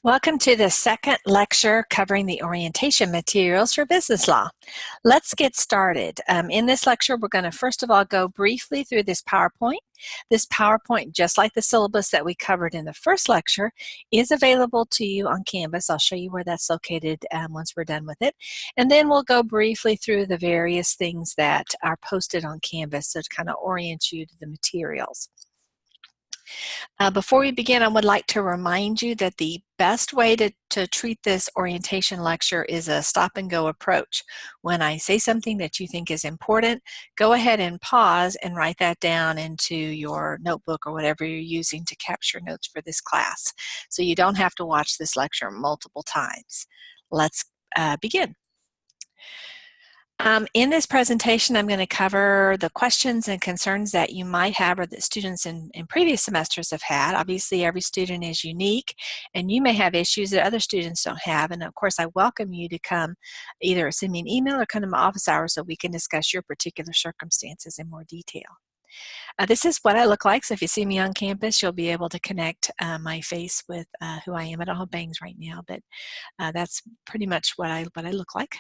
Welcome to the second lecture covering the orientation materials for business law. Let's get started. In this lecture, we're going to first of all go briefly through this PowerPoint. This PowerPoint, just like the syllabus that we covered in the first lecture, is available to you on Canvas. I'll show you where that's located once we're done with it. And then we'll go briefly through the various things that are posted on Canvas to kind of orient you to the materials. Before we begin, I would like to remind you that the best way to treat this orientation lecture is a stop-and-go approach. When I say something that you think is important, go ahead and pause and write that down into your notebook or whatever you're using to capture notes for this class. So you don't have to watch this lecture multiple times. Let's begin. In this presentation, I'm going to cover the questions and concerns that you might have or that students in previous semesters have had. Obviously, every student is unique, and you may have issues that other students don't have. And of course, I welcome you to come either send me an email or come to my office hours so we can discuss your particular circumstances in more detail. This is what I look like, so if you see me on campus, you'll be able to connect my face with who I am. I don't have bangs right now, but that's pretty much what I look like.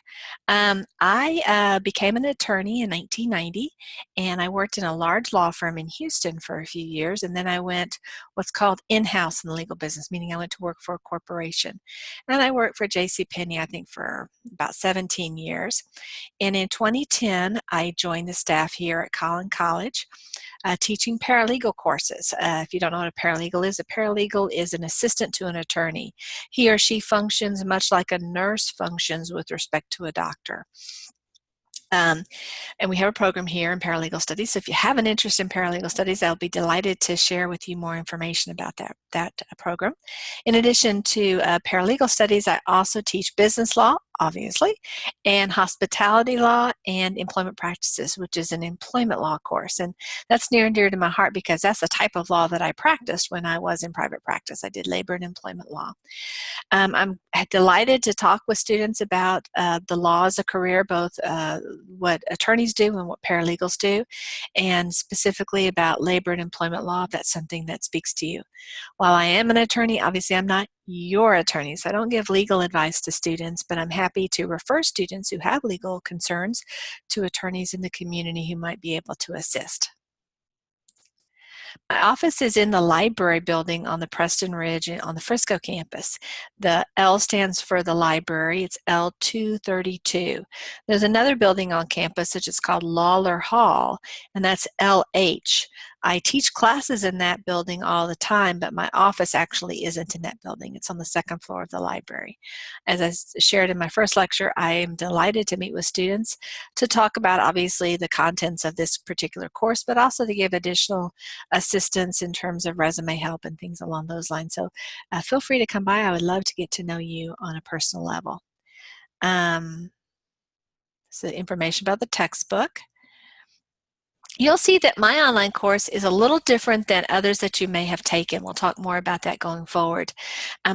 I became an attorney in 1990, and I worked in a large law firm in Houston for a few years, and then I went what's called in-house in the legal business, meaning I went to work for a corporation. And I worked for JCPenney, I think, for about 17 years. And in 2010, I joined the staff here at Collin College, teaching paralegal courses. If you don't know what a paralegal is an assistant to an attorney. He or she functions much like a nurse functions with respect to a doctor. And we have a program here in paralegal studies. So if you have an interest in paralegal studies, I'll be delighted to share with you more information about that program. In addition to paralegal studies, I also teach business law, obviously, and hospitality law and employment practices, which is an employment law course. And that's near and dear to my heart because that's the type of law that I practiced when I was in private practice. I did labor and employment law. I'm delighted to talk with students about the law as a career, both what attorneys do and what paralegals do, and specifically about labor and employment law, if that's something that speaks to you. While I am an attorney, obviously I'm not your attorney, so I don't give legal advice to students, but I'm happy to refer students who have legal concerns to attorneys in the community who might be able to assist. My office is in the library building on the Preston Ridge on the Frisco campus. The L stands for the library. It's L232. There's another building on campus which is called Lawler Hall, and that's LH. I teach classes in that building all the time, but my office actually isn't in that building. It's on the second floor of the library. As I shared in my first lecture, I am delighted to meet with students to talk about, obviously, the contents of this particular course, but also to give additional assistance in terms of resume help and things along those lines. So feel free to come by. I would love to get to know you on a personal level. So information about the textbook. You'll see that my online course is a little different than others that you may have taken. We'll talk more about that going forward.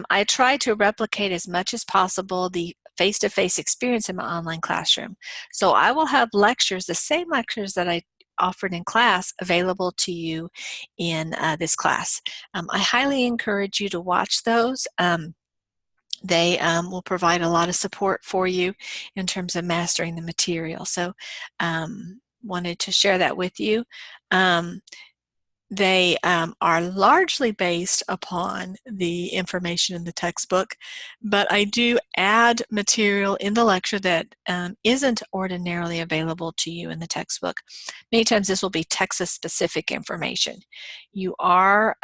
I try to replicate as much as possible the face-to-face experience in my online classroom. So I will have lectures, the same lectures that I offered in class, available to you in this class. I highly encourage you to watch those. They will provide a lot of support for you in terms of mastering the material. So wanted to share that with you. They are largely based upon the information in the textbook, but I do add material in the lecture that isn't ordinarily available to you in the textbook. Many times this will be Texas-specific information. You are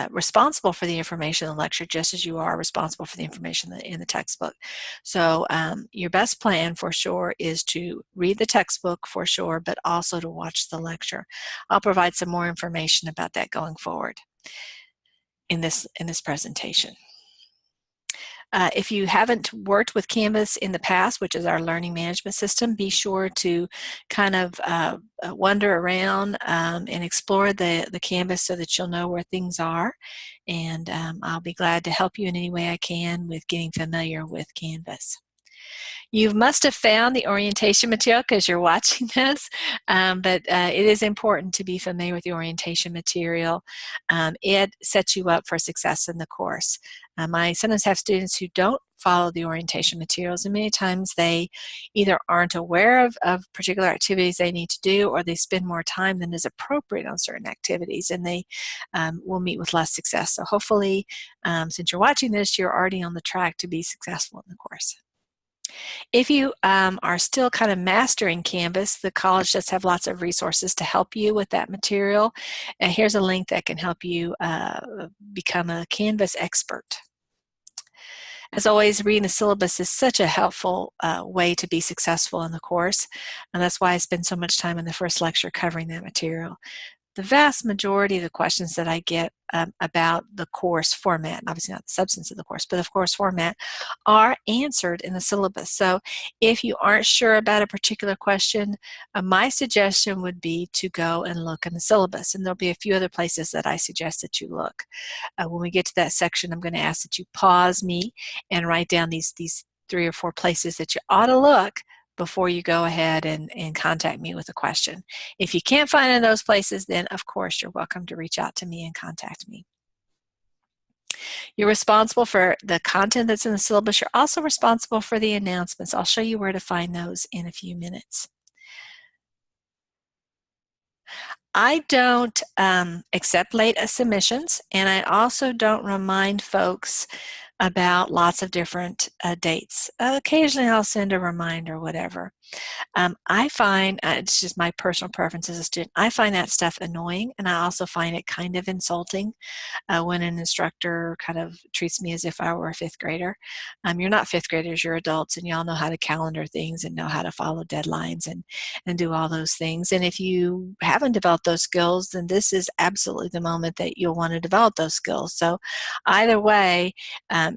responsible for the information in the lecture just as you are responsible for the information in the textbook. So your best plan for sure is to read the textbook for sure, but also to watch the lecture. I'll provide some more information about that going forward in this presentation. If you haven't worked with Canvas in the past, which is our learning management system, be sure to kind of wander around and explore the Canvas so that you'll know where things are. And I'll be glad to help you in any way I can with getting familiar with Canvas. You must have found the orientation material because you're watching this, but it is important to be familiar with the orientation material. It sets you up for success in the course. I sometimes have students who don't follow the orientation materials, and many times they either aren't aware of particular activities they need to do, or they spend more time than is appropriate on certain activities, and they will meet with less success. So hopefully, since you're watching this, you're already on the track to be successful in the course. If you are still kind of mastering Canvas, the college does have lots of resources to help you with that material. And here's a link that can help you become a Canvas expert. As always, reading the syllabus is such a helpful way to be successful in the course, and that's why I spend so much time in the first lecture covering that material. The vast majority of the questions that I get about the course format, obviously not the substance of the course, but the course format, are answered in the syllabus. So if you aren't sure about a particular question, my suggestion would be to go and look in the syllabus. And there'll be a few other places that I suggest that you look. When we get to that section, I'm going to ask that you pause me and write down these 3 or 4 places that you ought to look before you go ahead and contact me with a question. If you can't find in those places, then of course you're welcome to reach out to me and contact me. You're responsible for the content that's in the syllabus. You're also responsible for the announcements. I'll show you where to find those in a few minutes. I don't accept late submissions, and I also don't remind folks about lots of different dates. Occasionally I'll send a reminder or whatever. I find, it's just my personal preference as a student, I find that stuff annoying, and I also find it kind of insulting when an instructor kind of treats me as if I were a 5th grader. You're not 5th graders, you're adults, and y'all know how to calendar things and know how to follow deadlines and do all those things. And if you haven't developed those skills, then this is absolutely the moment that you'll want to develop those skills. So either way,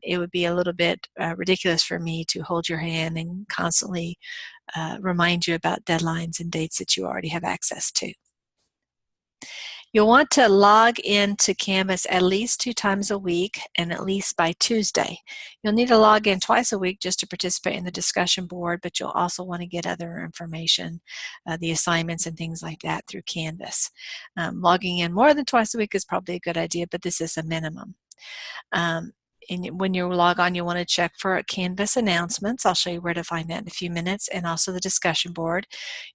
it would be a little bit ridiculous for me to hold your hand and constantly remind you about deadlines and dates that you already have access to. You'll want to log into Canvas at least 2 times a week and at least by Tuesday. You'll need to log in twice a week just to participate in the discussion board, but you'll also want to get other information, the assignments and things like that through Canvas. Logging in more than twice a week is probably a good idea, but this is a minimum. And when you log on, you want to check for Canvas announcements. I'll show you where to find that in a few minutes, and also the discussion board.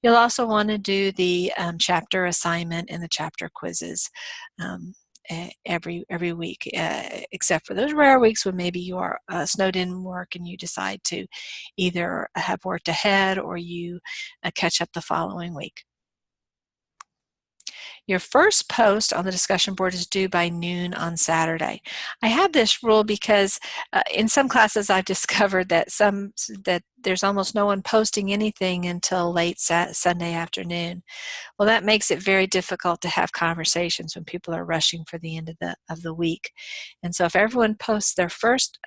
You'll also want to do the chapter assignment and the chapter quizzes every week, except for those rare weeks when maybe you are snowed in work and you decide to either have worked ahead or you catch up the following week. Your first post on the discussion board is due by noon on Saturday. I have this rule because in some classes I've discovered that there's almost no one posting anything until late Sunday afternoon. Well, that makes it very difficult to have conversations when people are rushing for the end of the week. And so if everyone posts their first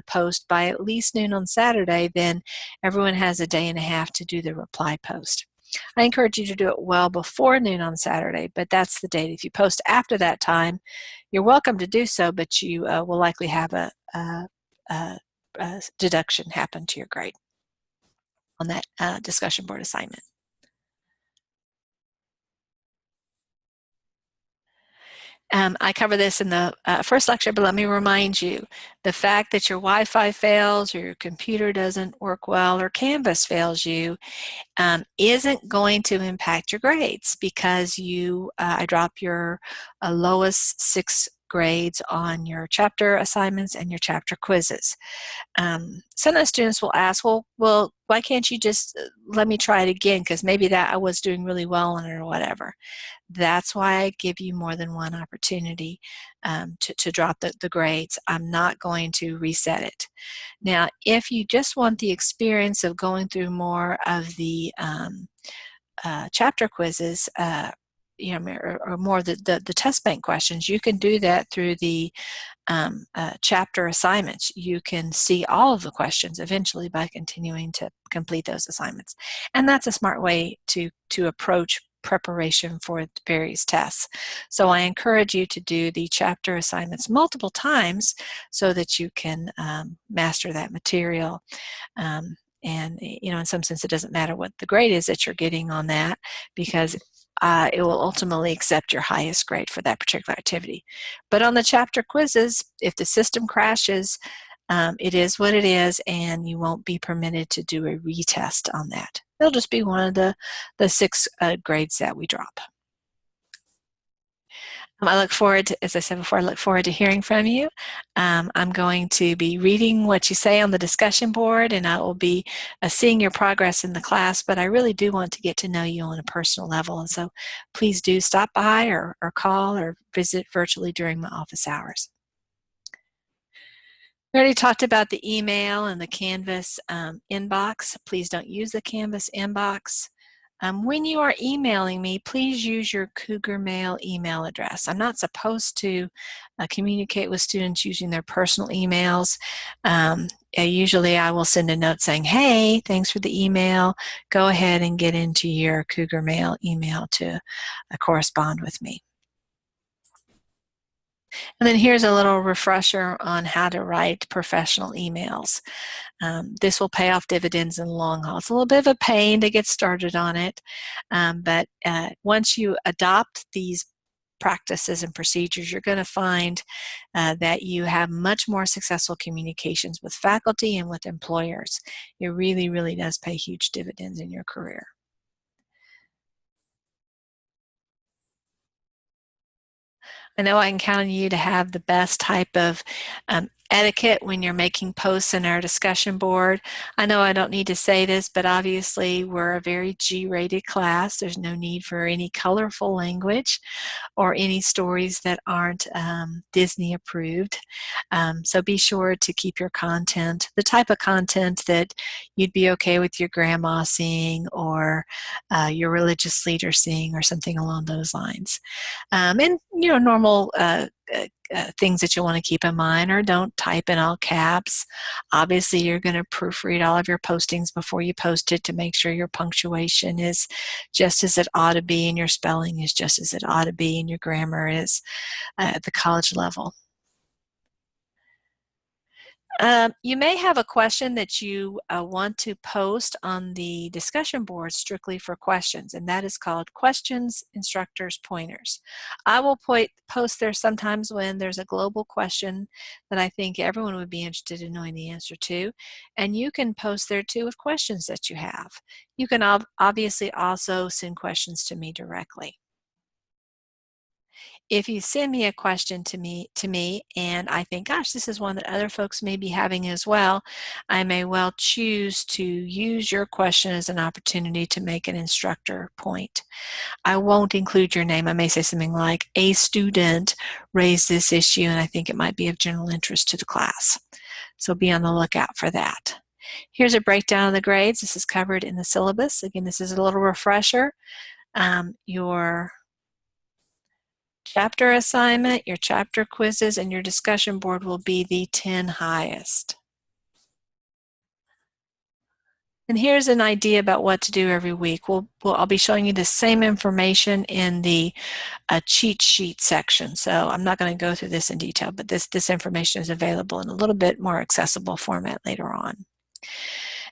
post by at least noon on Saturday, then everyone has a day and a half to do the reply post. I encourage you to do it well before noon on Saturday, but that's the date. If you post after that time, you're welcome to do so, but you will likely have a deduction happen to your grade on that discussion board assignment. I cover this in the first lecture, but let me remind you, the fact that your Wi-Fi fails or your computer doesn't work well or Canvas fails you isn't going to impact your grades because I drop your lowest 6 grades on your chapter assignments and your chapter quizzes. Sometimes students will ask, well, why can't you just let me try it again, because maybe that I was doing really well on it or whatever. That's why I give you more than one opportunity to drop the grades. I'm not going to reset it. Now, if you just want the experience of going through more of the chapter quizzes, or more of the test bank questions, you can do that through the chapter assignments. You can see all of the questions eventually by continuing to complete those assignments. And that's a smart way to approach preparation for various tests. So I encourage you to do the chapter assignments multiple times so that you can master that material. And in some sense, it doesn't matter what the grade is that you're getting on that, because it will ultimately accept your highest grade for that particular activity. But on the chapter quizzes, if the system crashes, it is what it is, and you won't be permitted to do a retest on that. It'll just be one of the 6 grades that we drop. I look forward to, as I said before, I look forward to hearing from you. I'm going to be reading what you say on the discussion board, and I will be seeing your progress in the class, but I really do want to get to know you on a personal level, and so please do stop by or call or visit virtually during my office hours. We already talked about the email and the Canvas inbox. Please don't use the Canvas inbox. When you are emailing me, please use your Cougar Mail email address. I'm not supposed to communicate with students using their personal emails. Usually I will send a note saying, hey, thanks for the email. Go ahead and get into your Cougar Mail email to correspond with me. And then here's a little refresher on how to write professional emails. This will pay off dividends in the long haul. It's a little bit of a pain to get started on it, but once you adopt these practices and procedures, you're going to find that you have much more successful communications with faculty and with employers. It really, really does pay huge dividends in your career. I know I can count on you to have the best type of etiquette when you're making posts in our discussion board. I know I don't need to say this, but obviously we're a very G-rated class. There's no need for any colorful language or any stories that aren't Disney approved. So be sure to keep your content, the type of content that you'd be okay with your grandma seeing or your religious leader seeing or something along those lines. And normal things that you want to keep in mind are don't type in all caps. Obviously, you're going to proofread all of your postings before you post it to make sure your punctuation is just as it ought to be and your spelling is just as it ought to be and your grammar is at the college level. You may have a question that you want to post on the discussion board strictly for questions, and that is called Questions, Instructors, Pointers. I will post there sometimes when there's a global question that I think everyone would be interested in knowing the answer to, and you can post there too with questions that you have. You can obviously also send questions to me directly. If you send me a question to me and I think, gosh, this is one that other folks may be having as well, I may well choose to use your question as an opportunity to make an instructor point. I won't include your name. I may say something like, a student raised this issue and I think it might be of general interest to the class. So be on the lookout for that. Here's a breakdown of the grades. This is covered in the syllabus. Again, this is a little refresher. Your chapter assignment, your chapter quizzes, and your discussion board will be the 10 highest. And here's an idea about what to do every week. I'll be showing you the same information in the cheat sheet section. So I'm not going to go through this in detail, but this information is available in a little bit more accessible format later on.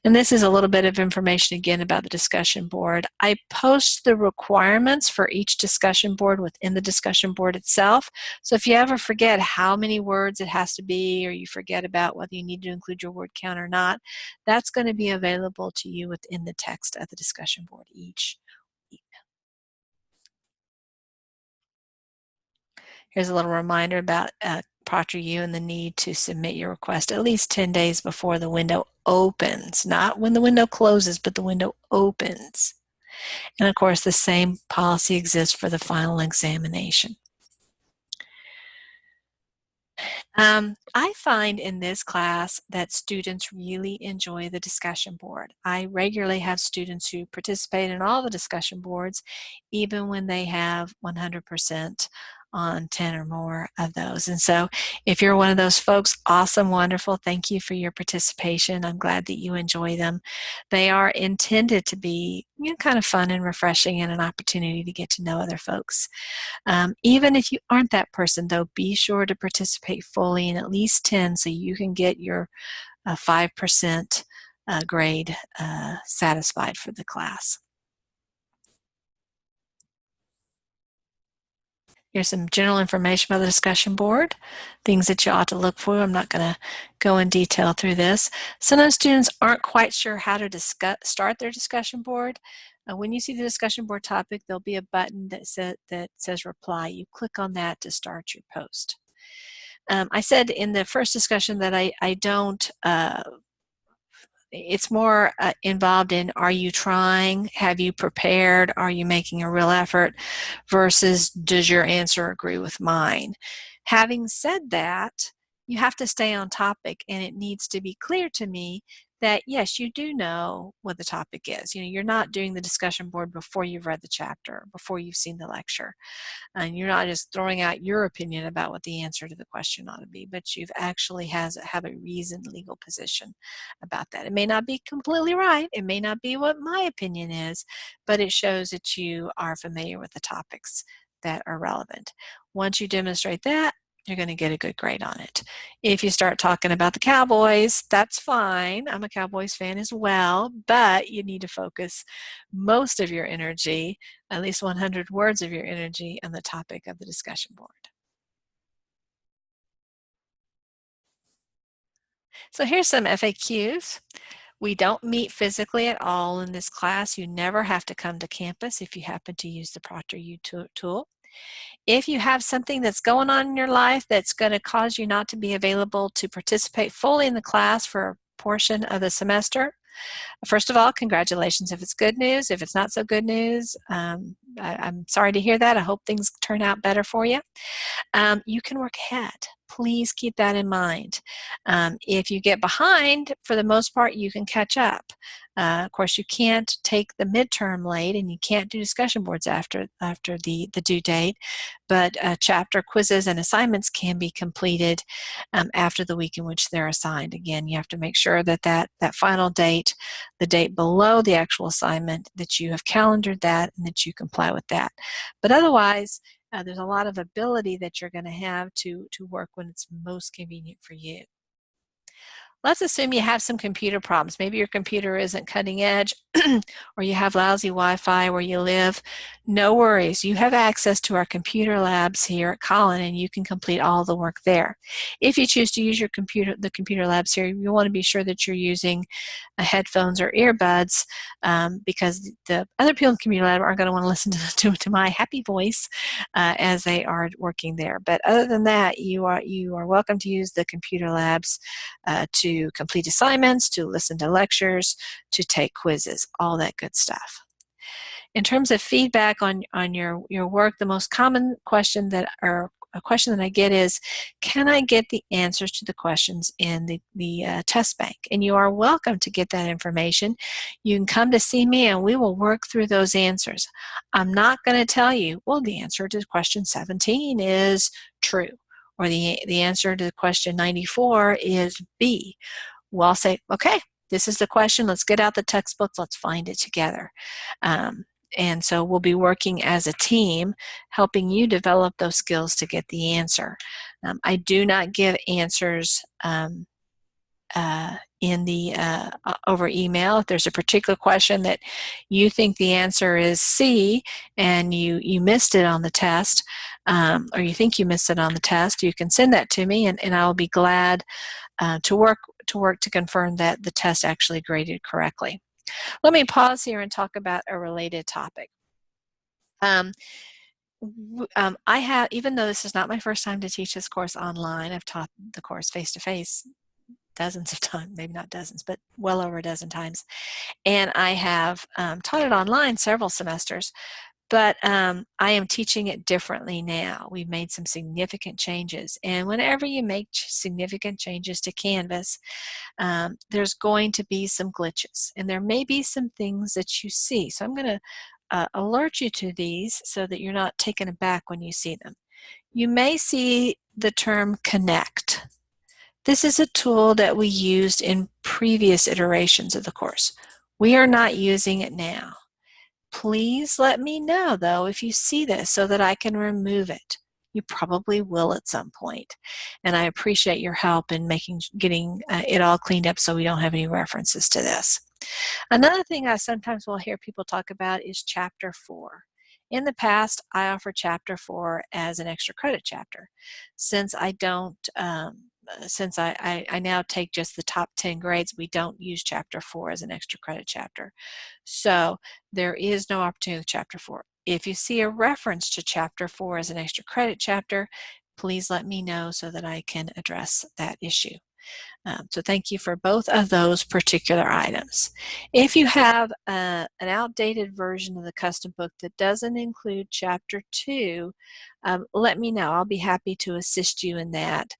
And this is a little bit of information again about the discussion board. I post the requirements for each discussion board within the discussion board itself. So if you ever forget how many words it has to be, or you forget about whether you need to include your word count or not, that's going to be available to you within the text of the discussion board each week. Here's a little reminder about ProctorU and the need to submit your request at least 10 days before the window opens, not when the window closes, but the window opens. And of course, the same policy exists for the final examination. I find in this class that students really enjoy the discussion board. I regularly have students who participate in all the discussion boards, even when they have 100% on 10 or more of those. And so if you're one of those folks, awesome, wonderful, thank you for your participation. I'm glad that you enjoy them. They are intended to be kind of fun and refreshing and an opportunity to get to know other folks. Even if you aren't that person, though, be sure to participate fully in at least 10 so you can get your 5% grade satisfied for the class. Here's some general information about the discussion board, things that you ought to look for. I'm not going to go in detail through this. Sometimes students aren't quite sure how to start their discussion board. When you see the discussion board topic, there'll be a button that says reply. You click on that to start your post. I said in the first discussion that I don't it's more involved in, are you trying, have you prepared, are you making a real effort, versus does your answer agree with mine. Having said that, you have to stay on topic, and it needs to be clear to me that yes, you do know what the topic is. You know, you're not doing the discussion board before you've read the chapter, before you've seen the lecture. And you're not just throwing out your opinion about what the answer to the question ought to be, but you've actually have a reasoned legal position about that. It may not be completely right, it may not be what my opinion is, but it shows that you are familiar with the topics that are relevant. Once you demonstrate that, you're going to get a good grade on it. If you start talking about the Cowboys, that's fine. I'm a Cowboys fan as well, but you need to focus most of your energy, at least 100 words of your energy, on the topic of the discussion board. So here's some FAQs. We don't meet physically at all in this class. You never have to come to campus if you happen to use the ProctorU tool. If you have something that's going on in your life that's going to cause you not to be available to participate fully in the class for a portion of the semester, first of all, congratulations if it's good news. If it's not so good news, I'm sorry to hear that. I hope things turn out better for you. You can work ahead. Please keep that in mind. If you get behind, for the most part, you can catch up. Of course, you can't take the midterm late, and you can't do discussion boards after the due date, but chapter quizzes and assignments can be completed after the week in which they're assigned. Again, you have to make sure that that final date, the date below the actual assignment, that you have calendared that and that you comply with that. But otherwise, there's a lot of ability that you're going to have to work when it's most convenient for you. Let's assume you have some computer problems. Maybe your computer isn't cutting edge or you have lousy Wi-Fi where you live. No worries. You have access to our computer labs here at Collin, and you can complete all the work there. If you choose to use the computer labs here, you want to be sure that you're using headphones or earbuds, because the other people in the computer lab aren't going to want to listen to my happy voice as they are working there. But other than that, you are welcome to use the computer labs to complete assignments, to listen to lectures, to take quizzes, all that good stuff. In terms of feedback on your work, the most common question that I get is, can I get the answers to the questions in the test bank? And you are welcome to get that information. You can come to see me and we will work through those answers. I'm not going to tell you, well, the answer to question 17 is true, or the answer to question 94 is B. Well, I'll say, okay, this is the question. Let's get out the textbooks. Let's find it together. And so we'll be working as a team, helping you develop those skills to get the answer. I do not give answers in the over email. If there's a particular question that you think the answer is C and you missed it on the test, or you think you missed it on the test, you can send that to me, and I'll be glad to work to confirm that the test actually graded correctly. Let me pause here and talk about a related topic. I have, even though this is not my first time to teach this course online, I've taught the course face-to-face dozens of times, maybe not dozens, but well over a dozen times. And I have taught it online several semesters, but I am teaching it differently now. We've made some significant changes. And whenever you make significant changes to Canvas, there's going to be some glitches. And there may be some things that you see. So I'm going to alert you to these so that you're not taken aback when you see them. You may see the term connect. This is a tool that we used in previous iterations of the course. We are not using it now. Please let me know, though, if you see this so that I can remove it. You probably will at some point. And I appreciate your help in getting it all cleaned up so we don't have any references to this. Another thing I sometimes will hear people talk about is Chapter 4. In the past, I offer Chapter 4 as an extra credit chapter. Since I don't, since I now take just the top 10 grades, we don't use Chapter 4 as an extra credit chapter. So there is no opportunity with Chapter 4. If you see a reference to Chapter 4 as an extra credit chapter, please let me know so that I can address that issue. So thank you for both of those particular items. If you have an outdated version of the custom book that doesn't include Chapter 2, let me know. I'll be happy to assist you in that.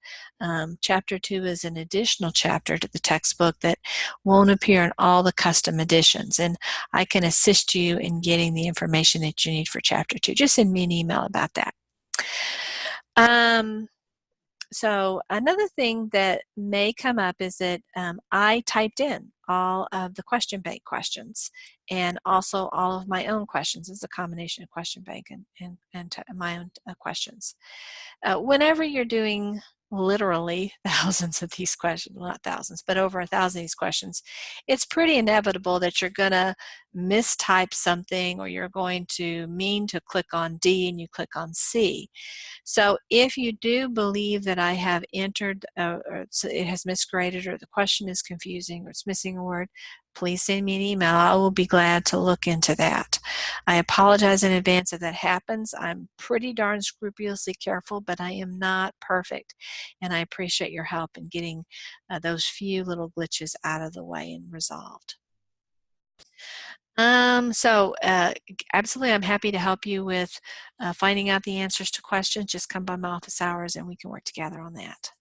Chapter 2 is an additional chapter to the textbook that won't appear in all the custom editions, and I can assist you in getting the information that you need for Chapter 2. Just send me an email about that. So another thing that may come up is that I typed in all of the question bank questions and also all of my own questions. It's a combination of question bank and my own questions. Whenever you're doing literally thousands of these questions, well, not thousands, but over 1,000 of these questions, it's pretty inevitable that you're going to mistype something, or you're going to mean to click on D and you click on C. So if you do believe that I have entered, or it has misgraded, or the question is confusing, or it's missing a word, please send me an email. I will be glad to look into that. I apologize in advance if that happens. I'm pretty darn scrupulously careful, but I am not perfect. And I appreciate your help in getting those few little glitches out of the way and resolved. Absolutely, I'm happy to help you with finding out the answers to questions. Just come by my office hours and we can work together on that.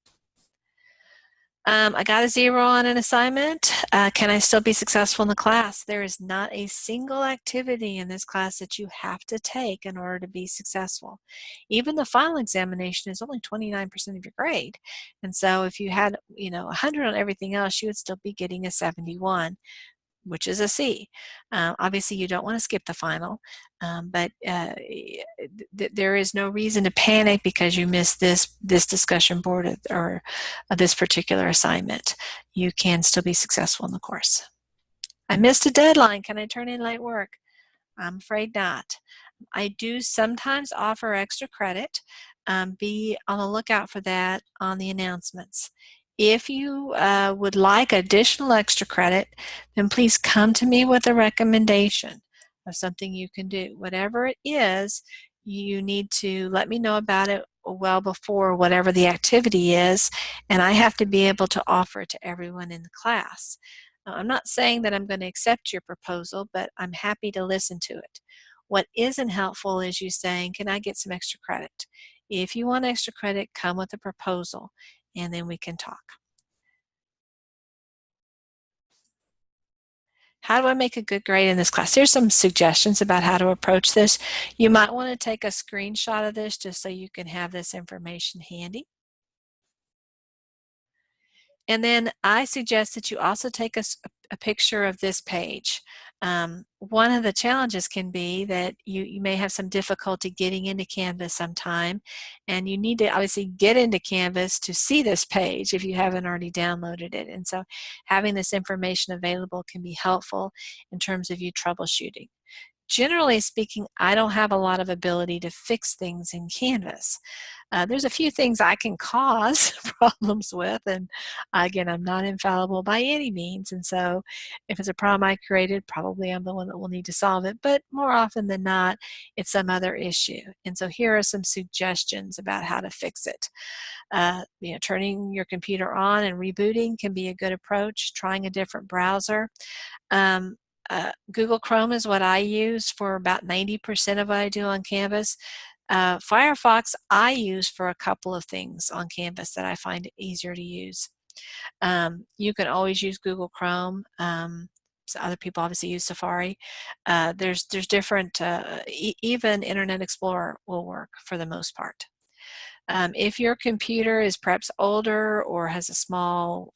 I got a 0 on an assignment. Can I still be successful in the class? There is not a single activity in this class that you have to take in order to be successful. Even the final examination is only 29% of your grade. And so if you had, 100 on everything else, you would still be getting a 71. Which is a C. Obviously, you don't want to skip the final, but there is no reason to panic because you missed this discussion board or this particular assignment. You can still be successful in the course. I missed a deadline. Can I turn in late work? I'm afraid not. I do sometimes offer extra credit. Be on the lookout for that on the announcements. If you would like additional extra credit, then please come to me with a recommendation of something you can do. Whatever it is, you need to let me know about it well before whatever the activity is, and I have to be able to offer it to everyone in the class. I'm not saying that I'm going to accept your proposal, but I'm happy to listen to it. What isn't helpful is you saying, can I get some extra credit? If you want extra credit, come with a proposal, and then we can talk. How do I make a good grade in this class? Here's some suggestions about how to approach this. You might want to take a screenshot of this just so you can have this information handy. And then I suggest that you also take a picture of this page. One of the challenges can be that you may have some difficulty getting into Canvas sometime, and you need to obviously get into Canvas to see this page if you haven't already downloaded it. And so having this information available can be helpful in terms of you troubleshooting. Generally speaking, I don't have a lot of ability to fix things in Canvas. There's a few things I can cause problems with, and again, I'm not infallible by any means, and so if it's a problem I created, probably I'm the one that will need to solve it, but more often than not, it's some other issue. And so here are some suggestions about how to fix it. Turning your computer on and rebooting can be a good approach, trying a different browser. Google Chrome is what I use for about 90% of what I do on Canvas. Firefox I use for a couple of things on Canvas that I find easier to use. You can always use Google Chrome. So other people obviously use Safari. There's different, even Internet Explorer will work for the most part. If your computer is perhaps older or has a small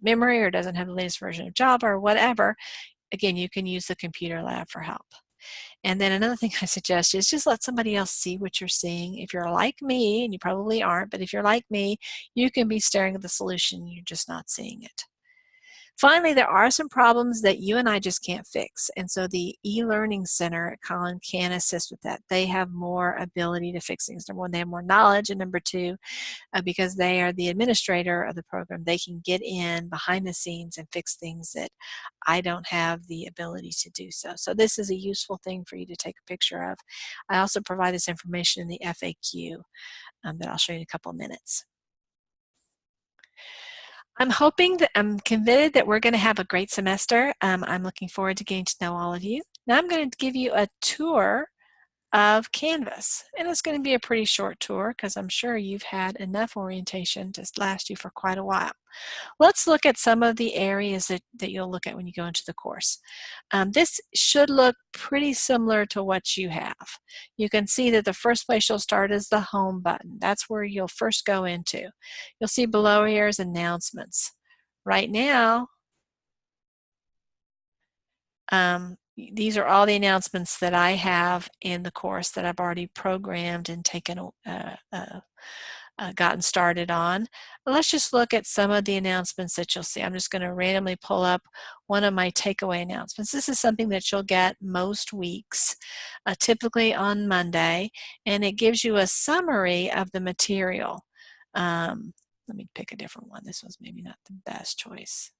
memory or doesn't have the latest version of Java or whatever, again, you can use the computer lab for help. And then another thing I suggest is just let somebody else see what you're seeing. If you're like me, and you probably aren't, but if you're like me, you can be staring at the solution, you're just not seeing it. Finally, there are some problems that you and I just can't fix. And so the e-learning center at Collin can assist with that. They have more ability to fix things. Number one, they have more knowledge. And number two, because they are the administrator of the program, they can get in behind the scenes and fix things that I don't have the ability to do so. So this is a useful thing for you to take a picture of. I also provide this information in the FAQ that I'll show you in a couple of minutes. I'm convinced that we're going to have a great semester. I'm looking forward to getting to know all of you. Now I'm going to give you a tour of Canvas, and it's going to be a pretty short tour because I'm sure you've had enough orientation to last you for quite a while. Let's look at some of the areas that you'll look at when you go into the course. This should look pretty similar to what you have. You can see that the first place you'll start is the Home button. That's where you'll first go into. You'll see below here is Announcements. Right now, these are all the announcements that I have in the course that I've already programmed and taken gotten started on. But let's just look at some of the announcements that you'll see. I'm just going to randomly pull up one of my takeaway announcements. This is something that you'll get most weeks, typically on Monday, and it gives you a summary of the material. Let me pick a different one. This was maybe not the best choice.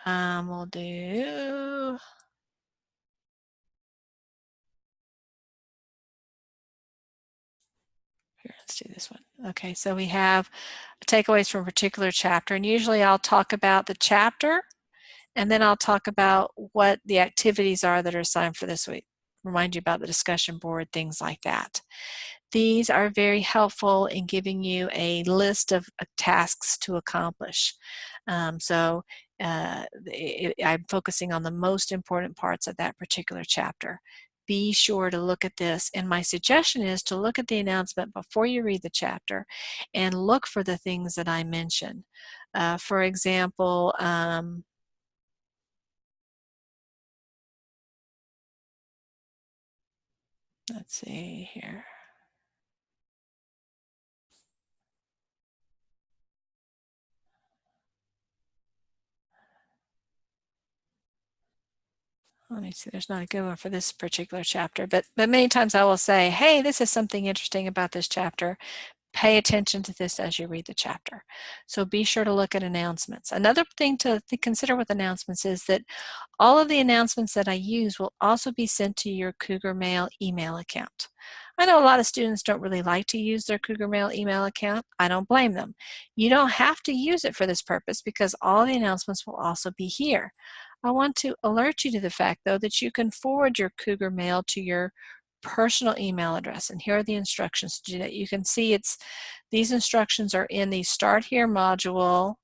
We'll do... Here, let's do this one. Okay, so we have takeaways from a particular chapter, and usually I'll talk about the chapter, and then I'll talk about what the activities are that are assigned for this week. Remind you about the discussion board, things like that. These are very helpful in giving you a list of tasks to accomplish. I'm focusing on the most important parts of that particular chapter. Be sure to look at this, and my suggestion is to look at the announcement before you read the chapter and look for the things that I mentioned. For example, let's see here. Let me see, there's not a good one for this particular chapter, but many times I will say, hey, this is something interesting about this chapter. Pay attention to this as you read the chapter. So be sure to look at announcements. Another thing to consider with announcements is that all of the announcements that I use will also be sent to your Cougar Mail email account. I know a lot of students don't really like to use their Cougar Mail email account. I don't blame them. You don't have to use it for this purpose because all the announcements will also be here. I want to alert you to the fact, though, that you can forward your Cougar Mail to your personal email address, and here are the instructions to do that. You can see these instructions are in the Start Here module,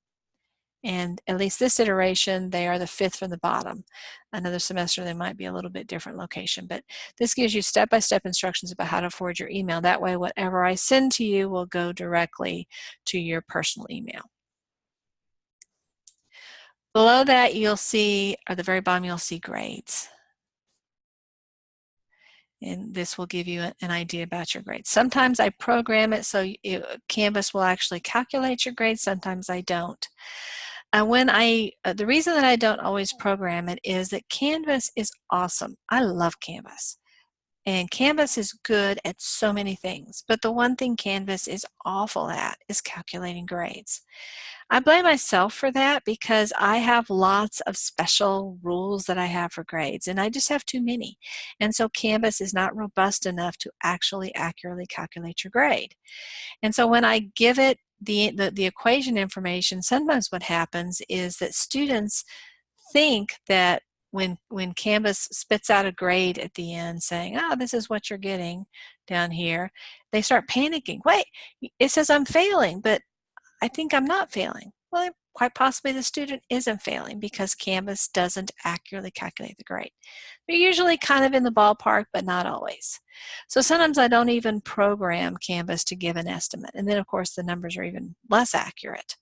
and at least this iteration, they are the 5th from the bottom. Another semester, they might be a little bit different location, but this gives you step-by-step instructions about how to forward your email. That way, whatever I send to you will go directly to your personal email. Below that, you'll see, at the very bottom, you'll see grades. And this will give you an idea about your grades. Sometimes I program it so Canvas will actually calculate your grades, sometimes I don't. The reason that I don't always program it is that Canvas is awesome. I love Canvas. And Canvas is good at so many things, but the one thing Canvas is awful at is calculating grades. I blame myself for that because I have lots of special rules that I have for grades, and I just have too many. And so Canvas is not robust enough to actually accurately calculate your grade. And so when I give it the equation information, sometimes what happens is that students think that when Canvas spits out a grade at the end saying, oh, this is what you're getting down here, they start panicking. Wait, it says I'm failing, but I think I'm not failing. Well, quite possibly the student isn't failing because Canvas doesn't accurately calculate the grade. They're usually kind of in the ballpark, but not always. So sometimes I don't even program Canvas to give an estimate. And then, of course, the numbers are even less accurate.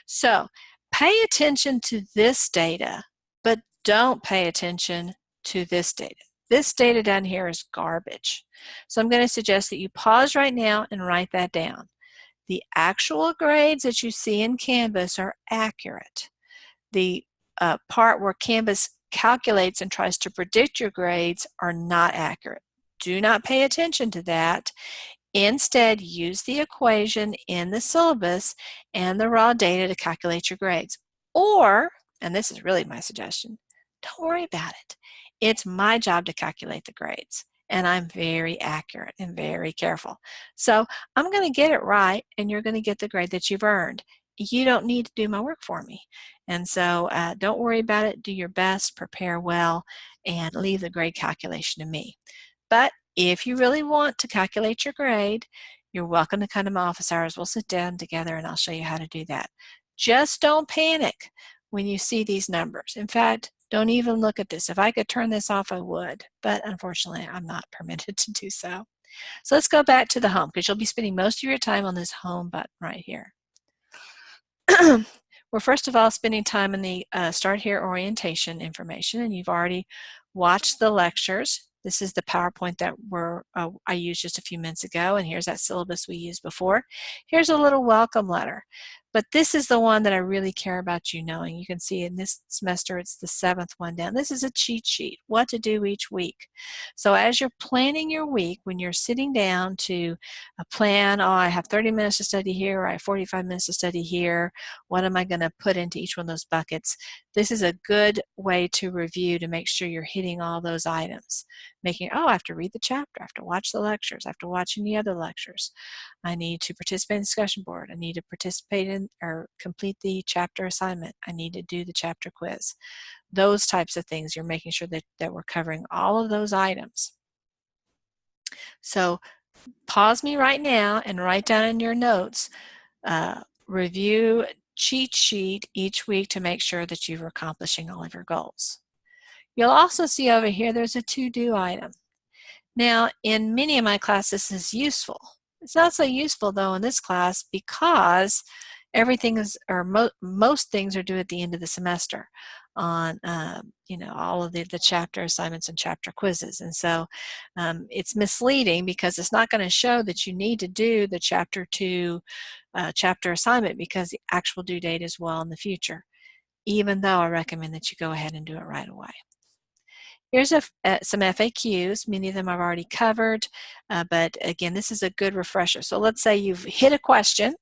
So pay attention to this data, but don't pay attention to this data. This data down here is garbage. So I'm going to suggest that you pause right now and write that down. The actual grades that you see in Canvas are accurate. The part where Canvas calculates and tries to predict your grades are not accurate. Do not pay attention to that. Instead, use the equation in the syllabus and the raw data to calculate your grades. Or, and this is really my suggestion, don't worry about it. It's my job to calculate the grades, and I'm very accurate and very careful. So I'm going to get it right, and you're going to get the grade that you've earned. You don't need to do my work for me. And so don't worry about it. Do your best, prepare well, and leave the grade calculation to me. But if you really want to calculate your grade, you're welcome to come to my office hours. We'll sit down together and I'll show you how to do that. Just don't panic when you see these numbers. In fact, don't even look at this. If I could turn this off, I would, but unfortunately, I'm not permitted to do so. So let's go back to the home, because you'll be spending most of your time on this home button right here. We're first of all spending time in the Start Here orientation information, and you've already watched the lectures. This is the PowerPoint that I used just a few minutes ago, and here's that syllabus we used before. Here's a little welcome letter. But this is the one that I really care about you knowing. You can see in this semester it's the 7th one down. This is a cheat sheet, what to do each week. So as you're planning your week, when you're sitting down to plan, oh, I have 30 minutes to study here, or I have 45 minutes to study here, what am I going to put into each one of those buckets? This is a good way to review to make sure you're hitting all those items. Making, oh, I have to read the chapter, I have to watch the lectures, I have to watch any other lectures. I need to participate in the discussion board. I need to participate in or complete the chapter assignment. I need to do the chapter quiz. Those types of things, you're making sure that we're covering all of those items. So pause me right now and write down in your notes, review cheat sheet each week to make sure that you're accomplishing all of your goals. You'll also see over here there's a to-do item. Now, in many of my classes, this is useful. It's not so useful, though, in this class because everything is, or most things are due at the end of the semester on, you know, all of the chapter assignments and chapter quizzes. And so it's misleading because it's not going to show that you need to do the chapter 2 chapter assignment because the actual due date is well in the future, even though I recommend that you go ahead and do it right away. Here's some FAQs. Many of them I've already covered, but again, this is a good refresher. So let's say you've hit a question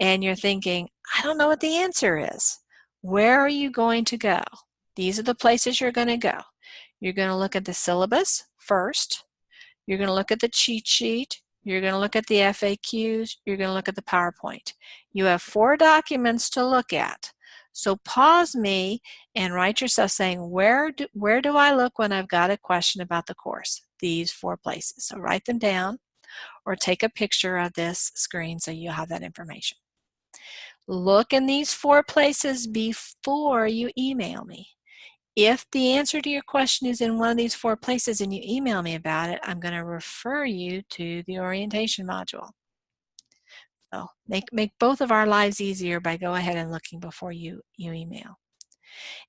and you're thinking, I don't know what the answer is. Where are you going to go? These are the places you're going to go. You're going to look at the syllabus first. You're going to look at the cheat sheet. You're going to look at the FAQs. You're going to look at the PowerPoint. You have 4 documents to look at. So pause me and write yourself saying, where do I look when I've got a question about the course? These 4 places. So write them down or take a picture of this screen so you have that information. Look in these 4 places before you email me. If the answer to your question is in one of these 4 places and you email me about it, I'm going to refer you to the orientation module. So make both of our lives easier by go ahead and looking before you email.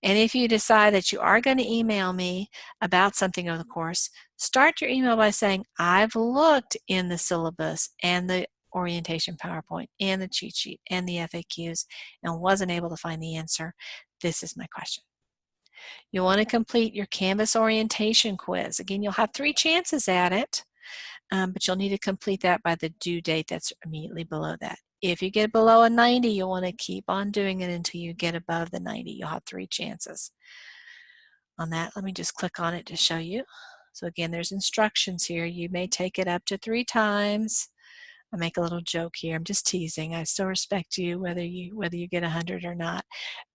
And if you decide that you are going to email me about something of the course, start your email by saying, I've looked in the syllabus and the orientation PowerPoint and the cheat sheet and the FAQs and wasn't able to find the answer. This is my question. You'll want to complete your Canvas orientation quiz. Again, you'll have 3 chances at it. But you'll need to complete that by the due date that's immediately below that. If you get below a 90, you'll want to keep on doing it until you get above the 90. You'll have 3 chances on that. Let me just click on it to show you. So again, there's instructions here. You may take it up to 3 times. I make a little joke here. I'm just teasing. I still respect you whether you get 100 or not.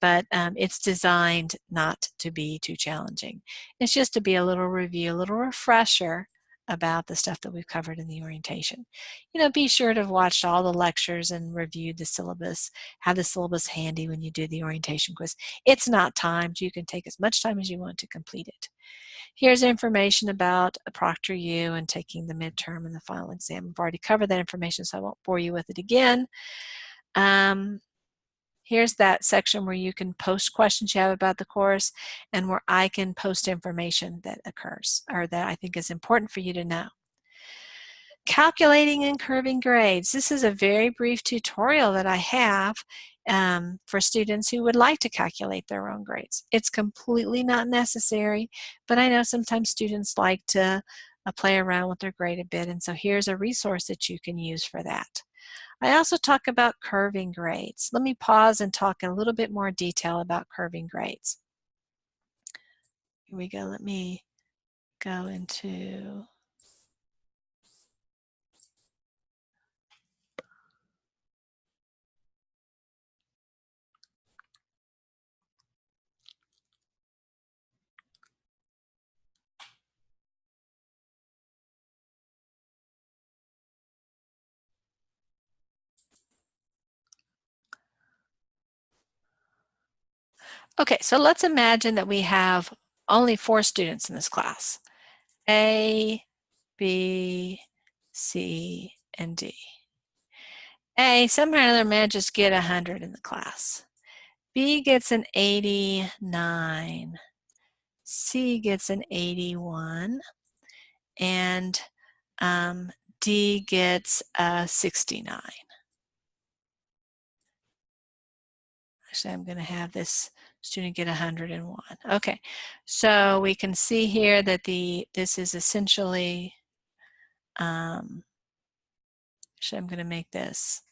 But it's designed not to be too challenging. It's just to be a little review, a little refresher about the stuff that we've covered in the orientation. You know, be sure to have watched all the lectures and reviewed the syllabus. Have the syllabus handy when you do the orientation quiz. It's not timed. You can take as much time as you want to complete it. Here's information about ProctorU and taking the midterm and the final exam. I've already covered that information, so I won't bore you with it again. Here's that section where you can post questions you have about the course and where I can post information that occurs or that I think is important for you to know. Calculating and curving grades. This is a very brief tutorial that I have for students who would like to calculate their own grades. It's completely not necessary, but I know sometimes students like to play around with their grade a bit, and so here's a resource that you can use for that. I also talk about curving grades. Let me pause and talk in a little bit more detail about curving grades. Here we go. Let me go into... Okay, so let's imagine that we have only 4 students in this class. A, B, C, and D. A, somehow or another, manages to get 100 in the class. B gets an 89. C gets an 81. And D gets a 69. Actually, I'm going to have this student get 101. Okay, so we can see here that this is essentially, actually I'm going to make this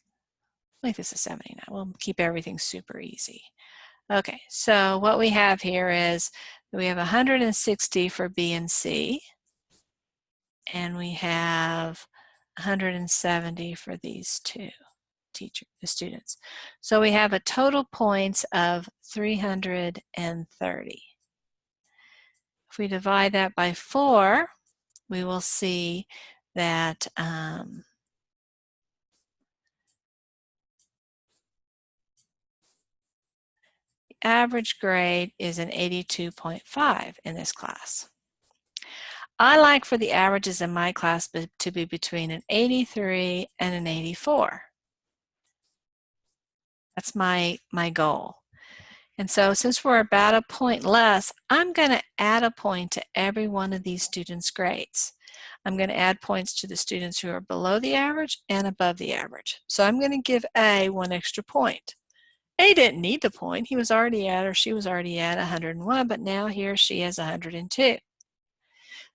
a 79. We'll keep everything super easy. Okay, so what we have here is we have 160 for B and C, and we have 170 for these two students. So we have a total points of 330. If we divide that by 4, we will see that the average grade is an 82.5 in this class. I like for the averages in my class to be between an 83 and an 84. That's my goal. And so since we're about a point less, I'm going to add a point to every one of these students' grades. I'm going to add points to the students who are below the average and above the average. So I'm going to give A 1 extra point. A didn't need the point. He was already at, or she was already at 101, but now he or she has 102.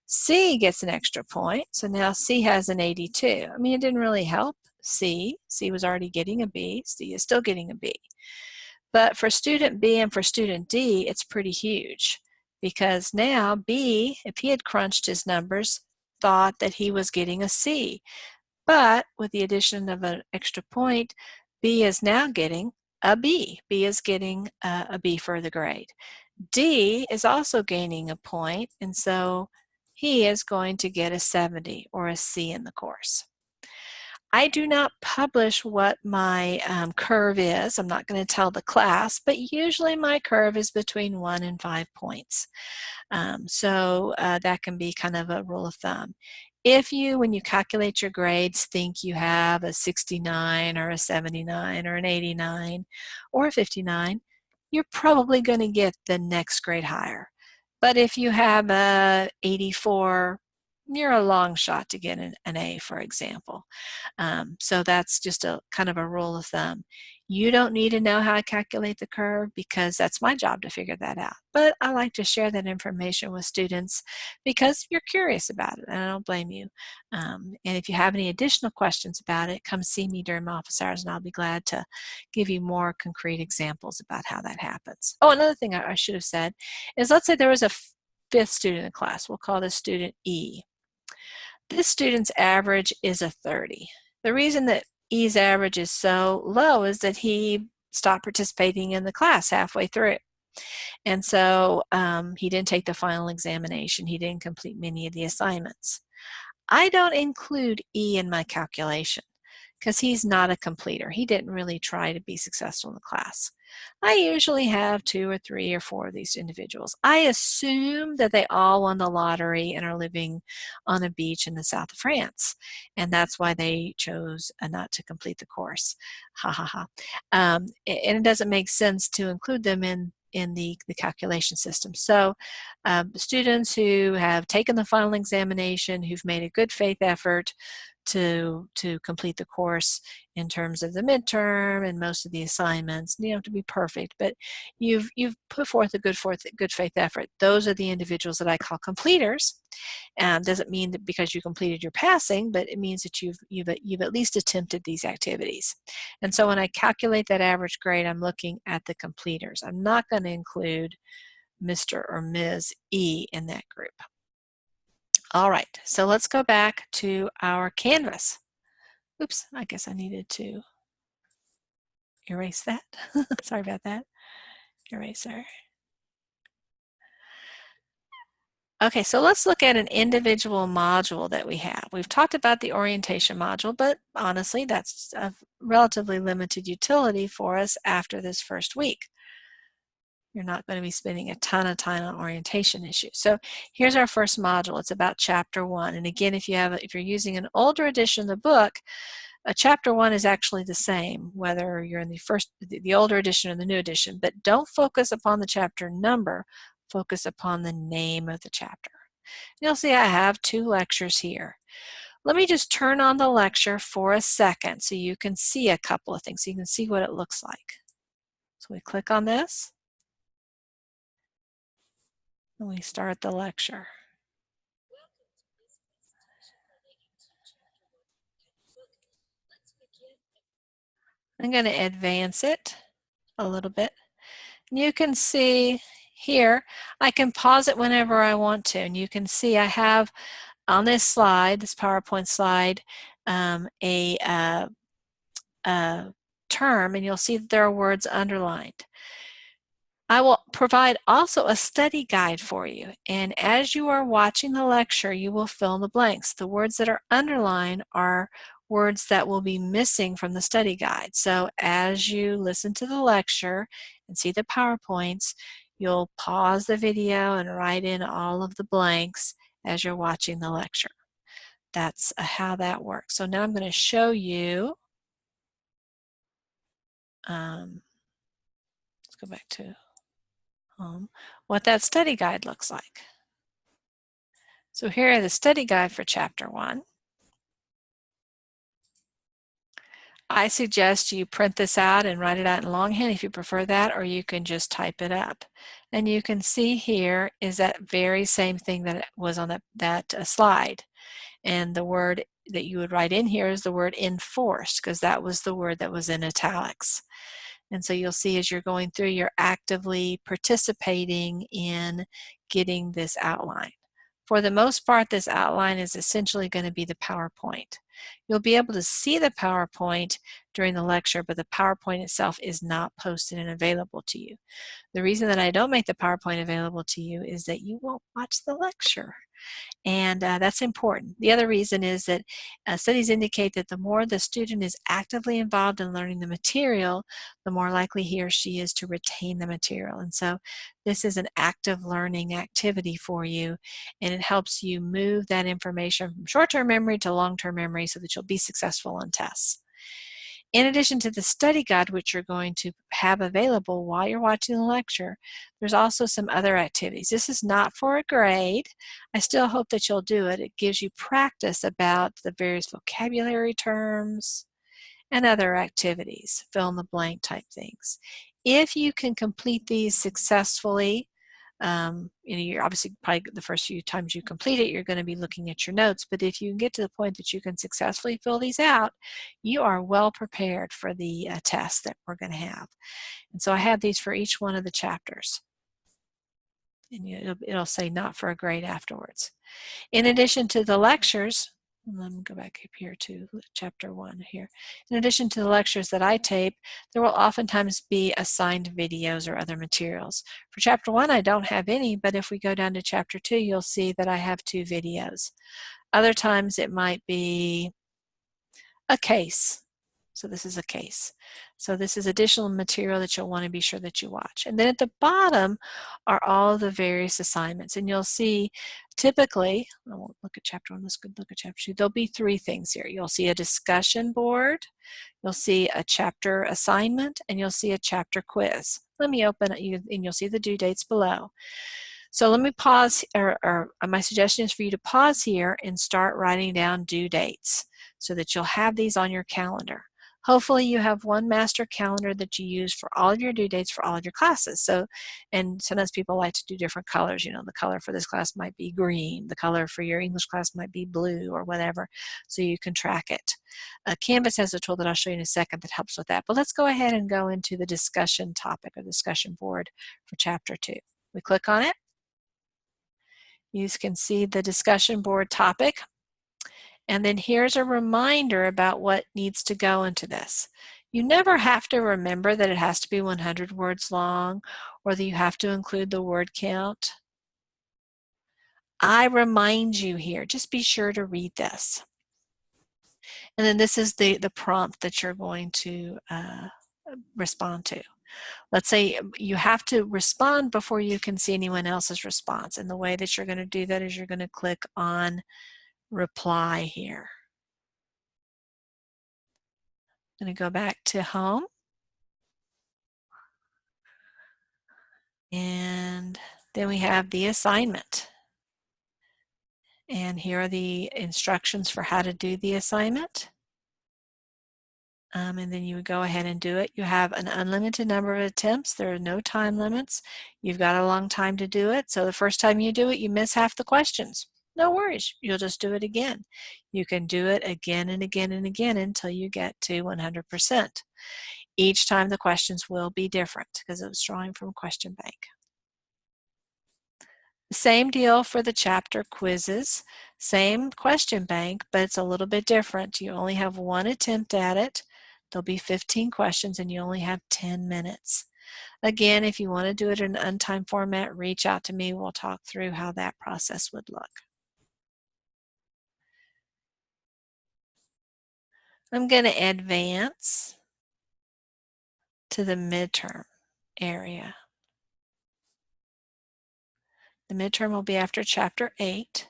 C gets an extra point, so now C has an 82. I mean, it didn't really help C. C was already getting a B. C is still getting a B. But for student B and for student D, it's pretty huge because now B, if he had crunched his numbers, thought that he was getting a C. But with the addition of an extra point, B is now getting a B. B is getting a B for the grade. D is also gaining a point, and so he is going to get a 70 or a C in the course. I do not publish what my curve is. I'm not going to tell the class, but usually my curve is between 1 and 5 points. So that can be kind of a rule of thumb. If you, when you calculate your grades, think you have a 69 or a 79 or an 89 or a 59, you're probably going to get the next grade higher. But if you have a 84, you're a long shot to get an A, for example. So that's just a kind of a rule of thumb. You don't need to know how I calculate the curve because that's my job to figure that out. But I like to share that information with students because you're curious about it, and I don't blame you. And if you have any additional questions about it, come see me during my office hours, and I'll be glad to give you more concrete examples about how that happens. Oh, another thing I should have said is, let's say there was a 5th student in the class. We'll call this student E. This student's average is a 30. The reason that E's average is so low is that he stopped participating in the class halfway through. And so he didn't take the final examination. He didn't complete many of the assignments. I don't include E in my calculation. because he's not a completer. He didn't really try to be successful in the class. I usually have 2 or 3 or 4 of these individuals. I assume that they all won the lottery and are living on a beach in the south of France, and that's why they chose not to complete the course. Ha ha ha. And it doesn't make sense to include them in the calculation system. So students who have taken the final examination, who've made a good faith effort to complete the course in terms of the midterm and most of the assignments. You don't have to be perfect, but you've put forth a good faith effort. Those are the individuals that I call completers. Doesn't mean that because you completed your passing, but it means that you've at least attempted these activities. And so when I calculate that average grade, I'm looking at the completers. I'm not going to include Mr. or Ms. E in that group. All right, so let's go back to our Canvas. Oops, I guess I needed to erase that. Sorry about that. Eraser. Okay, so let's look at an individual module that we have. We've talked about the orientation module, but honestly, that's of relatively limited utility for us after this first week. You're not going to be spending a ton of time on orientation issues. So here's our first module. It's about chapter 1. And again, if you're using an older edition of the book, chapter 1 is actually the same, whether you're in the older edition or the new edition. But don't focus upon the chapter number. Focus upon the name of the chapter. You'll see I have 2 lectures here. Let me just turn on the lecture for a second so you can see a couple of things, so you can see what it looks like. So we click on this. And we start the lecture. I'm going to advance it a little bit. You can see here, I can pause it whenever I want to. And you can see I have on this slide, this PowerPoint slide, a term, and you'll see that there are words underlined. I will provide also a study guide for you, and as you are watching the lecture, you will fill in the blanks. The words that are underlined are words that will be missing from the study guide. So as you listen to the lecture and see the PowerPoints, you'll pause the video and write in all of the blanks as you're watching the lecture. That's how that works. So now I'm going to show you, let's go back to what that study guide looks like. So here are the study guide for chapter 1. I suggest you print this out and write it out in longhand if you prefer that, or you can just type it up. And you can see here is that very same thing that was on that slide. And the word that you would write in here is the word enforced, because that was the word that was in italics. And so you'll see as you're going through, you're actively participating in getting this outline. For the most part, this outline is essentially going to be the PowerPoint. You'll be able to see the PowerPoint during the lecture, but the PowerPoint itself is not posted and available to you. The reason that I don't make the PowerPoint available to you is that you won't watch the lecture. And that's important. The other reason is that studies indicate that the more the student is actively involved in learning the material, the more likely he or she is to retain the material. And so this is an active learning activity for you, and it helps you move that information from short-term memory to long-term memory so that you'll be successful on tests. In addition to the study guide, which you're going to have available while you're watching the lecture, there's also some other activities. This is not for a grade. I still hope that you'll do it. It gives you practice about the various vocabulary terms and other activities, fill in the blank type things. If you can complete these successfully, you're obviously probably the first few times you complete it, you're going to be looking at your notes, but if you can get to the point that you can successfully fill these out, you are well prepared for the test that we're going to have. And so I have these for each one of the chapters. And it'll say not for a grade afterwards. In addition to the lectures, let me go back up here to chapter 1 here. In addition to the lectures that I tape, there will oftentimes be assigned videos or other materials. For chapter 1, I don't have any, but if we go down to chapter 2, you'll see that I have 2 videos. Other times it might be a case So this is a case. So this is additional material that you'll want to be sure that you watch. And then at the bottom are all the various assignments. And you'll see typically, I won't look at chapter 1, let's go look at chapter 2. There'll be 3 things here. You'll see a discussion board, you'll see a chapter assignment, and you'll see a chapter quiz. Let me open it and you'll see the due dates below. So let me pause, or my suggestion is for you to pause here and start writing down due dates so that you'll have these on your calendar. Hopefully you have one master calendar that you use for all of your due dates for all of your classes. So, and sometimes people like to do different colors. You know, the color for this class might be green, the color for your English class might be blue or whatever, so you can track it. Canvas has a tool that I'll show you in a second that helps with that. But let's go ahead and go into the discussion topic or discussion board for chapter 2. We click on it. You can see the discussion board topic. And then here's a reminder about what needs to go into this. You never have to remember that it has to be 100 words long or that you have to include the word count. I remind you here, just be sure to read this. And then this is the prompt that you're going to respond to. Let's say you have to respond before you can see anyone else's response. And the way that you're going to do that is you're going to click on reply here. I'm going to go back to home. And then we have the assignment. And here are the instructions for how to do the assignment. And then you would go ahead and do it. You have an unlimited number of attempts. There are no time limits. You've got a long time to do it. So the first time you do it, you miss half the questions. No worries. You'll just do it again. You can do it again and again and again until you get to 100%. Each time the questions will be different because it was drawing from a question bank. Same deal for the chapter quizzes, same question bank, but it's a little bit different. You only have one attempt at it. There'll be 15 questions and you only have 10 minutes. Again, if you want to do it in an untimed format, reach out to me. We'll talk through how that process would look. I'm going to advance to the midterm area. The midterm will be after chapter 8,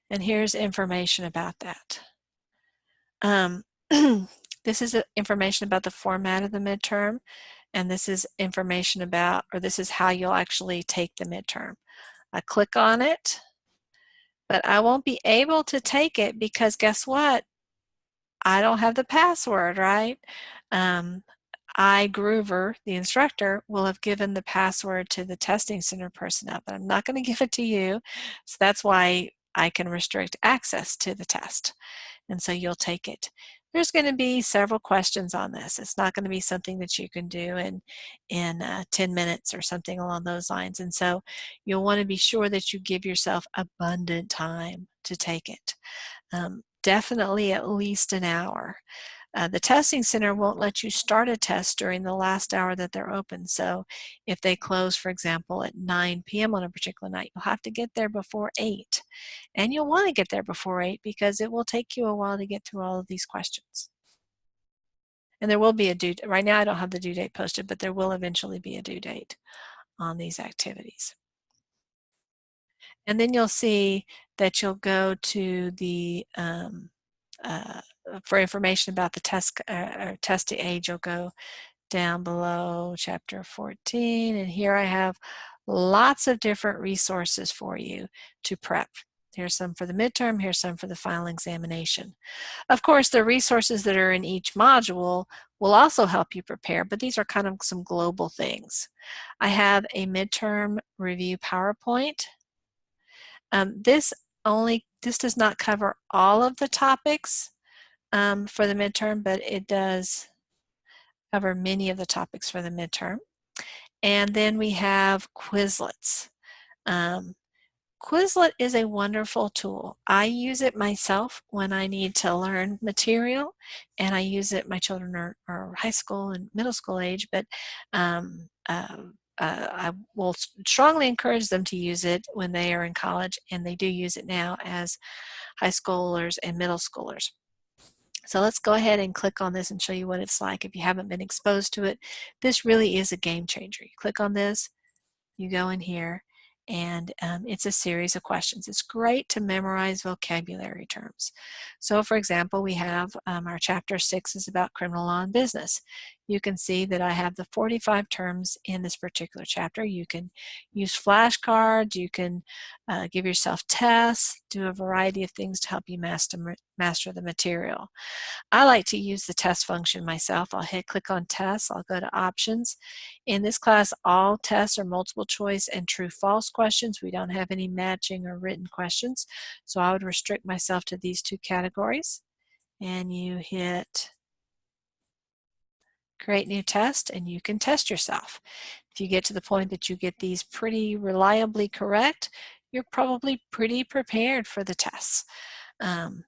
and here's information about that. This is information about the format of the midterm, and this is information about, or this is how you'll actually take the midterm. I click on it, but I won't be able to take it because guess what? I don't have the password, right? Groover, the instructor, will have given the password to the testing center personnel, but I'm not going to give it to you. So that's why I can restrict access to the test. And so you'll take it. There's going to be several questions on this. It's not going to be something that you can do in 10 minutes or something along those lines. And so you'll want to be sure that you give yourself abundant time to take it. Definitely at least an hour. The testing center won't let you start a test during the last hour that they're open. So if they close, for example, at 9 p.m. on a particular night, you'll have to get there before 8. And you'll want to get there before 8 because it will take you a while to get through all of these questions. And there will be a due date. Right now I don't have the due date posted, but there will eventually be a due date on these activities. And then you'll see that you'll go to the for information about the test aid, you'll go down below chapter 14, and here I have lots of different resources for you to prep. Here's some for the midterm, here's some for the final examination. Of course, the resources that are in each module will also help you prepare, but these are kind of some global things. I have a midterm review PowerPoint. This does not cover all of the topics for the midterm, but it does cover many of the topics for the midterm. And then we have Quizlets. Quizlet is a wonderful tool. I use it myself when I need to learn material, and I use it, my children are high school and middle school age, but I will strongly encourage them to use it when they are in college, and they do use it now as high schoolers and middle schoolers. So let's go ahead and click on this and show you what it's like. If you haven't been exposed to it, this really is a game changer. You click on this, you go in here, and it's a series of questions. It's great to memorize vocabulary terms. So for example, we have our chapter 6 is about criminal law and business. You can see that I have the 45 terms in this particular chapter. You can use flashcards, you can give yourself tests, do a variety of things to help you master the material. I like to use the test function myself. I'll click on tests, I'll go to options. In this class, all tests are multiple choice and true-false questions. We don't have any matching or written questions, so I would restrict myself to these two categories. And you hit create new test, and you can test yourself. If you get to the point that you get these pretty reliably correct, you're probably pretty prepared for the tests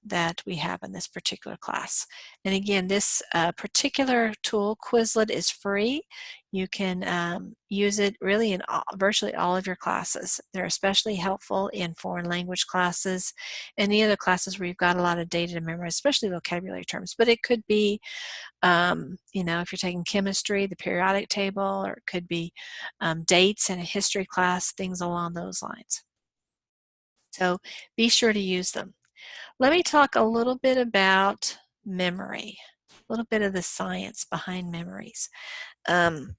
that we have in this particular class. And again, this particular tool, Quizlet, is free. You can use it really in virtually all of your classes. They're especially helpful in foreign language classes and the other classes where you've got a lot of data to memorize, especially vocabulary terms. But it could be, you know, if you're taking chemistry, the periodic table, or it could be dates in a history class, things along those lines. So be sure to use them. Let me talk a little bit about memory, a little bit of the science behind memories. The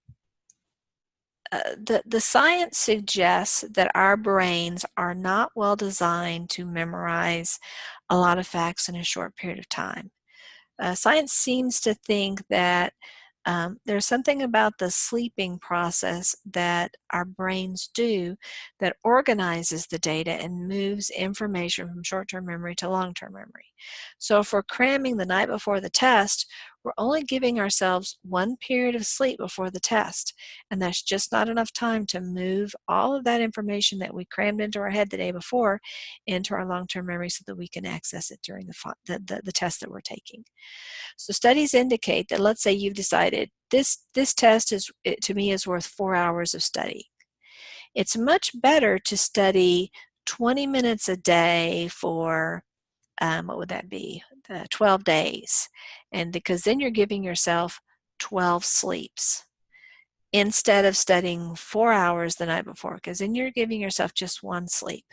science suggests that our brains are not well designed to memorize a lot of facts in a short period of time. Science seems to think that there's something about the sleeping process that our brains do that organizes the data and moves information from short-term memory to long-term memory. So if we're cramming the night before the test, we're only giving ourselves one period of sleep before the test, and that's just not enough time to move all of that information that we crammed into our head the day before into our long-term memory so that we can access it during the test that we're taking. So studies indicate that, let's say you've decided this test to me is worth 4 hours of study. It's much better to study 20 minutes a day for what would that be? 12 days. And because then you're giving yourself 12 sleeps instead of studying 4 hours the night before, because then you're giving yourself just one sleep.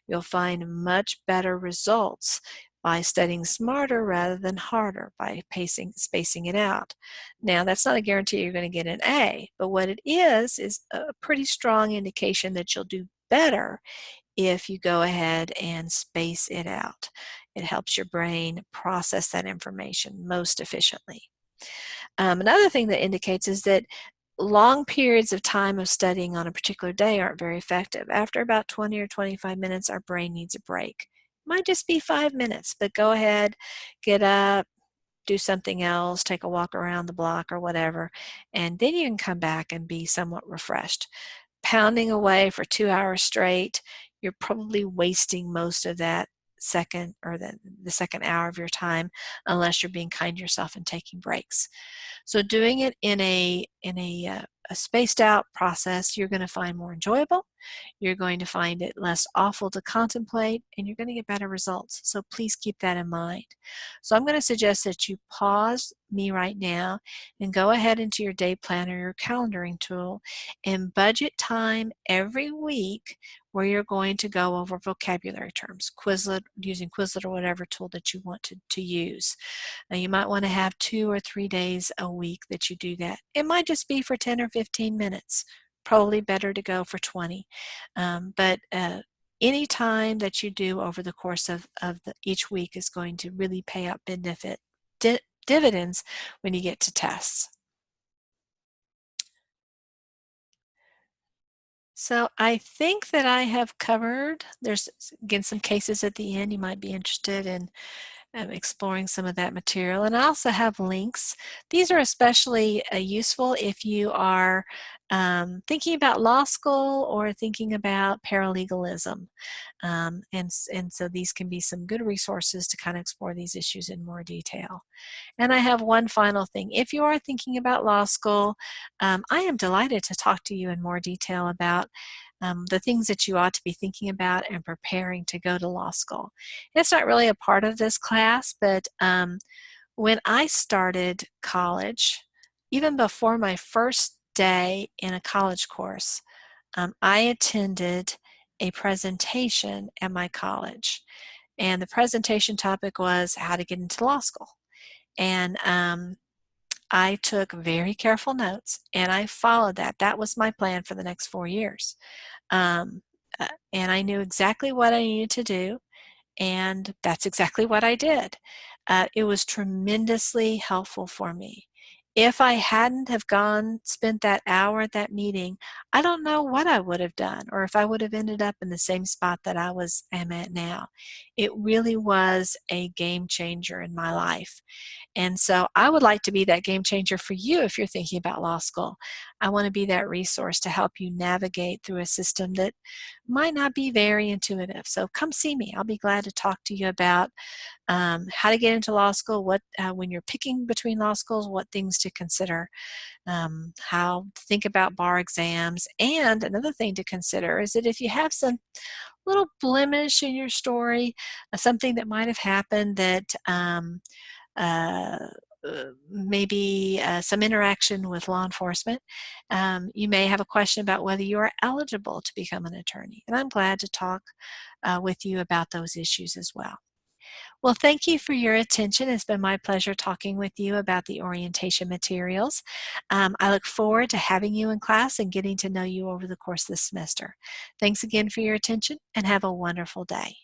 You'll find much better results by studying smarter rather than harder, by spacing it out. Now, that's not a guarantee you're going to get an A, but what it is a pretty strong indication that you'll do better if you go ahead and space it out. It helps your brain process that information most efficiently. Another thing that indicates is that long periods of time of studying on a particular day aren't very effective. After about 20 or 25 minutes, our brain needs a break. It might just be 5 minutes, but go ahead, get up, do something else, take a walk around the block or whatever, and then you can come back and be somewhat refreshed. Pounding away for 2 hours straight, you're probably wasting most of that second or the second hour of your time unless you're being kind to yourself and taking breaks. So doing it in a spaced out process, you're going to find more enjoyable, you're going to find it less awful to contemplate, and you're going to get better results. So please keep that in mind. So I'm going to suggest that you pause me right now and go ahead into your day planner, your calendaring tool, and budget time every week where you're going to go over vocabulary terms, Quizlet, using Quizlet or whatever tool that you want to use. Now you might want to have 2 or 3 days a week that you do that. It might just be for 10 or 15 minutes. Probably better to go for 20. But any time that you do over the course of each week is going to really pay out dividends when you get to tests. So I think that I have covered, there's again some cases at the end you might be interested in exploring some of that material. And I also have links. These are especially useful if you are thinking about law school or thinking about paralegalism. And so these can be some good resources to kind of explore these issues in more detail. And I have one final thing. If you are thinking about law school, I am delighted to talk to you in more detail about the things that you ought to be thinking about and preparing to go to law school. It's not really a part of this class, but When I started college, even before my first day in a college course, I attended a presentation at my college. And the presentation topic was how to get into law school. And I took very careful notes and I followed that. That was my plan for the next 4 years. Um, and I knew exactly what I needed to do, and that's exactly what I did. It was tremendously helpful for me. If I hadn't have spent that hour at that meeting, I don't know what I would have done, or if I would have ended up in the same spot that am at now. It really was a game changer in my life. And so I would like to be that game changer for you if you're thinking about law school. I want to be that resource to help you navigate through a system that might not be very intuitive. So come see me. I'll be glad to talk to you about how to get into law school, when you're picking between law schools, what things to consider, how to think about bar exams. And another thing to consider is that if you have some little blemish in your story, something that might have happened that uh, maybe some interaction with law enforcement, you may have a question about whether you are eligible to become an attorney. And I'm glad to talk with you about those issues as well. Well, thank you for your attention. It's been my pleasure talking with you about the orientation materials. I look forward to having you in class and getting to know you over the course of the semester. Thanks again for your attention and have a wonderful day.